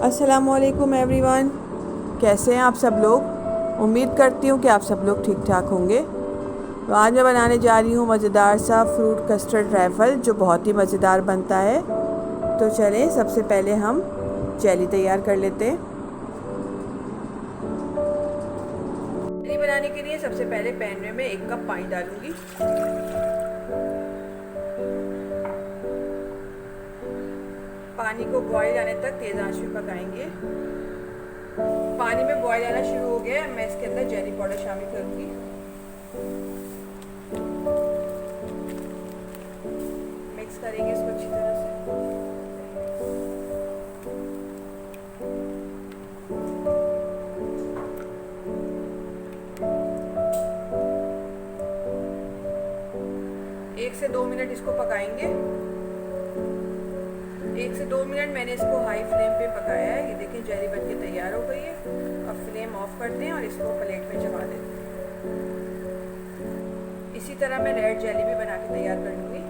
अस्सलामुअलैकुम एवरीवन, कैसे हैं आप सब लोग। उम्मीद करती हूँ कि आप सब लोग ठीक ठाक होंगे। तो आज मैं बनाने जा रही हूँ मज़ेदार सा फ्रूट कस्टर्ड ट्रैफल, जो बहुत ही मज़ेदार बनता है। तो चलें, सबसे पहले हम जेली तैयार कर लेते हैं। जेली बनाने के लिए सबसे पहले पैन में मैं 1 कप पानी डालूंगी। पानी को बॉईल आने तक तेज़ आंच में पकाएंगे। पानी में बॉईल आना शुरू हो गया, मैं इसके अंदर जेली पाउडर शामिल करूंगी। मिक्स करेंगे इसको अच्छी तरह से। एक से 2 मिनट इसको पकाएंगे। 1 से 2 मिनट मैंने इसको हाई फ्लेम पे पकाया है। ये देखिए जेली बनके तैयार हो गई है। अब फ्लेम ऑफ करते हैं और इसको प्लेट में जमा देते हैं। इसी तरह मैं रेड जेली भी बना के तैयार कर लूँगी।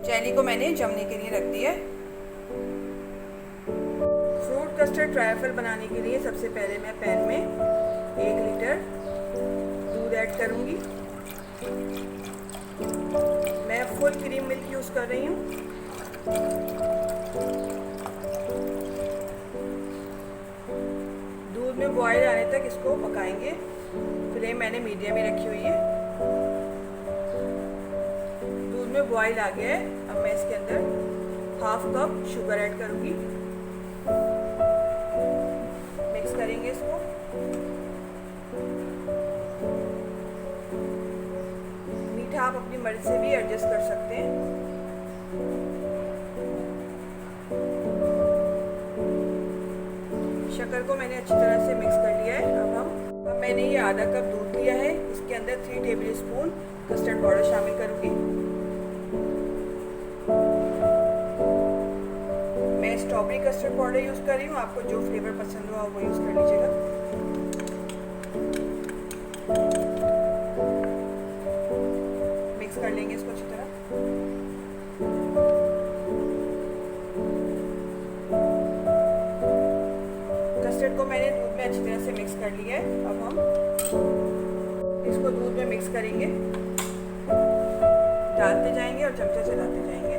जेली को मैंने जमने के लिए रख दिया है। फ्रूट कस्टर्ड ट्रायफल बनाने के लिए सबसे पहले मैं पैन में 1 लीटर दूध ऐड करूंगी। मैं फुल क्रीम मिल्क यूज़ कर रही हूँ। दूध में बॉयल आने तक इसको पकाएंगे। फ्लेम मैंने मीडियम में रखी हुई है। दूध में बॉयल आ गया है। अब मैं इसके अंदर 1/2 कप शुगर ऐड करूंगी। मिक्स करेंगे इसको। आप अपनी मर्जी से भी एडजस्ट कर सकते हैं। शक्कर को मैंने अच्छी तरह से मिक्स कर लिया है। अब मैंने ये आधा कप दूध लिया है। इसके अंदर 3 टेबलस्पून कस्टर्ड पाउडर शामिल करूंगी। मैं स्ट्रॉबेरी कस्टर्ड पाउडर यूज़ कर रही हूँ। आपको जो फ्लेवर पसंद हो आप वो यूज़ कर लीजिएगा। कर लेंगे इसको अच्छी तरह। कस्टर्ड को मैंने दूध में अच्छी तरह से मिक्स कर लिया है। अब हम इसको दूध में मिक्स करेंगे, डालते जाएंगे और चमचा चलाते जाएंगे।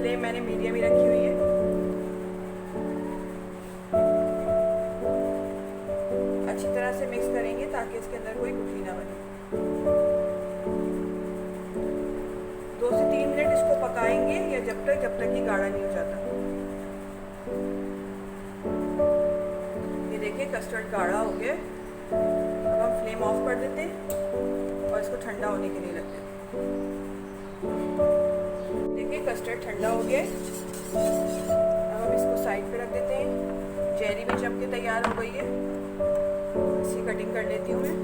फ्लेम मैंने मीडियम ही रखी हुई है। अच्छी तरह से मिक्स करेंगे ताकि इसके अंदर कोई गुठली ना बने। 2 से 3 मिनट इसको पकाएंगे या जब तक ये गाढ़ा नहीं हो जाता। ये देखिए कस्टर्ड गाढ़ा हो गया। अब हम फ्लेम ऑफ कर देते हैं और इसको ठंडा होने के लिए रख देते हैं। देखिए कस्टर्ड ठंडा हो गया। अब हम इसको साइड पे रख देते हैं। जेली भी जम के तैयार हो गई है। इसकी कटिंग कर लेती हूँ मैं।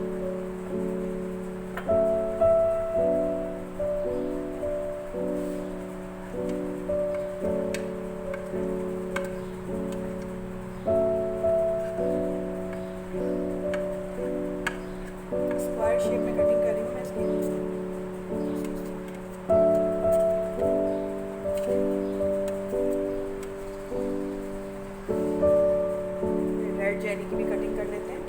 स्क्वायर शेप में कटिंग कर रही हूँ मैं इसकी। रेड जेली की भी कटिंग कर लेते हैं।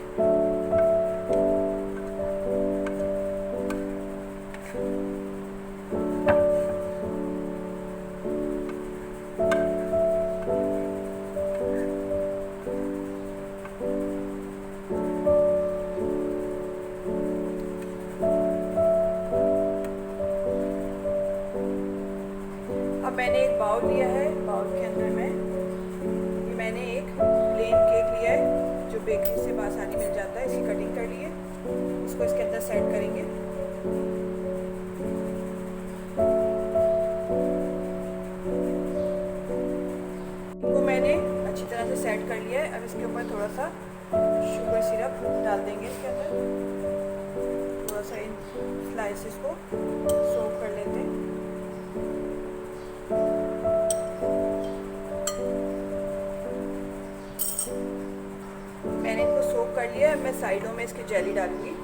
अब मैंने एक बाउल लिया है। बाउल के अंदर मैंने एक प्लेन केक लिया है जो बेकरी से आसानी मिल जाता है। इसकी कटिंग कर ली है। इसको इसके अंदर सेट करेंगे। इनको मैंने अच्छी तरह से सेट कर लिया है। अब इसके ऊपर थोड़ा सा शुगर सिरप डाल देंगे। इसके अंदर थोड़ा सा इन स्लाइसेस को सोक कर लेते हैं। लिया है। मैं साइडों में इसकी जेली डालूंगी।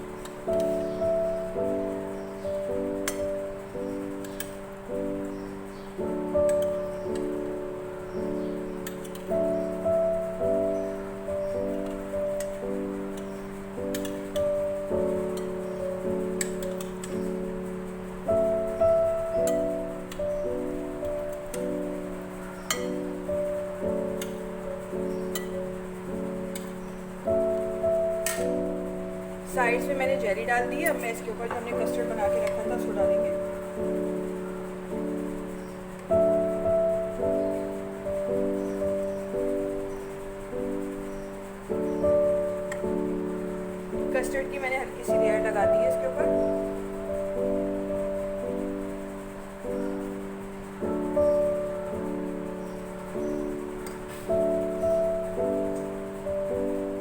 साइड्स में मैंने जेली डाल दी है। अब मैं इसके ऊपर जो हमने कस्टर्ड बना के रखा था उसको डालेंगे। कस्टर्ड की मैंने हल्की सी लेयर लगा दी है इसके ऊपर।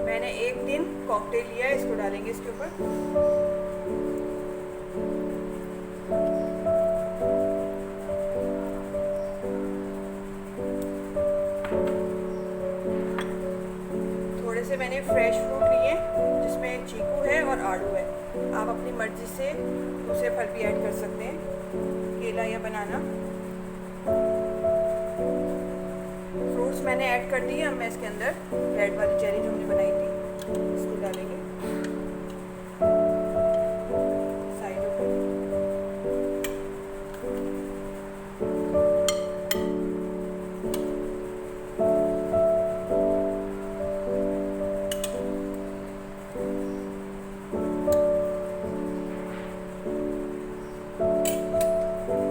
मैंने 1 दिन कॉकटेल लिया है, इसको डालेंगे इसके ऊपर। थोड़े से मैंने फ्रेश फ्रूट लिए जिसमें एक चीकू है और आड़ू है। आप अपनी मर्जी से दूसरे फल भी ऐड कर सकते हैं, केला या बनाना। फ्रूट्स मैंने ऐड कर दिए। अब मैं इसके अंदर रेड वाली चेरी जो हमने बनाई थी इसको डालेंगे साइडों पर।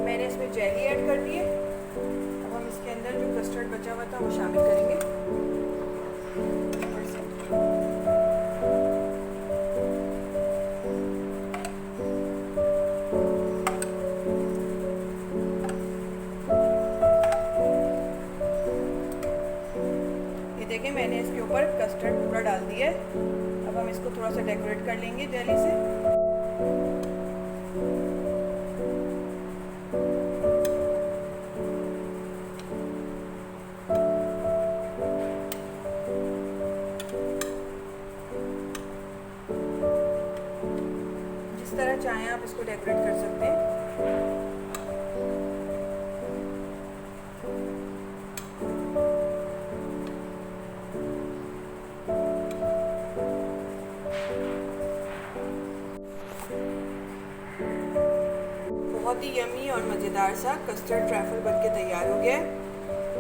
मैंने इसमें जेली ऐड कर दी है। अब हम इसके अंदर जो कस्टर्ड बचा हुआ था वो शामिल करेंगे। ये देखिए मैंने इसके ऊपर कस्टर्ड पूरा डाल दिया है। अब हम इसको थोड़ा सा डेकोरेट कर लेंगे जेली से। जिस तरह चाहें आप इसको डेकोरेट कर सकते हैं। बहुत ही यमी और मज़ेदार सा कस्टर्ड ट्रैफल बनके तैयार हो गया है।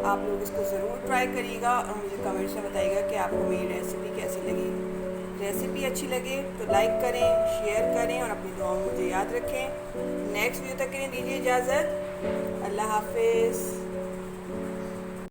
आप लोग इसको ज़रूर ट्राई करिएगा और मुझे कमेंट्स में बताइएगा कि आपको मेरी रेसिपी कैसी लगी। रेसिपी अच्छी लगे तो लाइक करें, शेयर करें और अपनी दुआओं में मुझे याद रखें। नेक्स्ट वीडियो तक के लिए दीजिए इजाज़त। अल्लाह हाफिज़।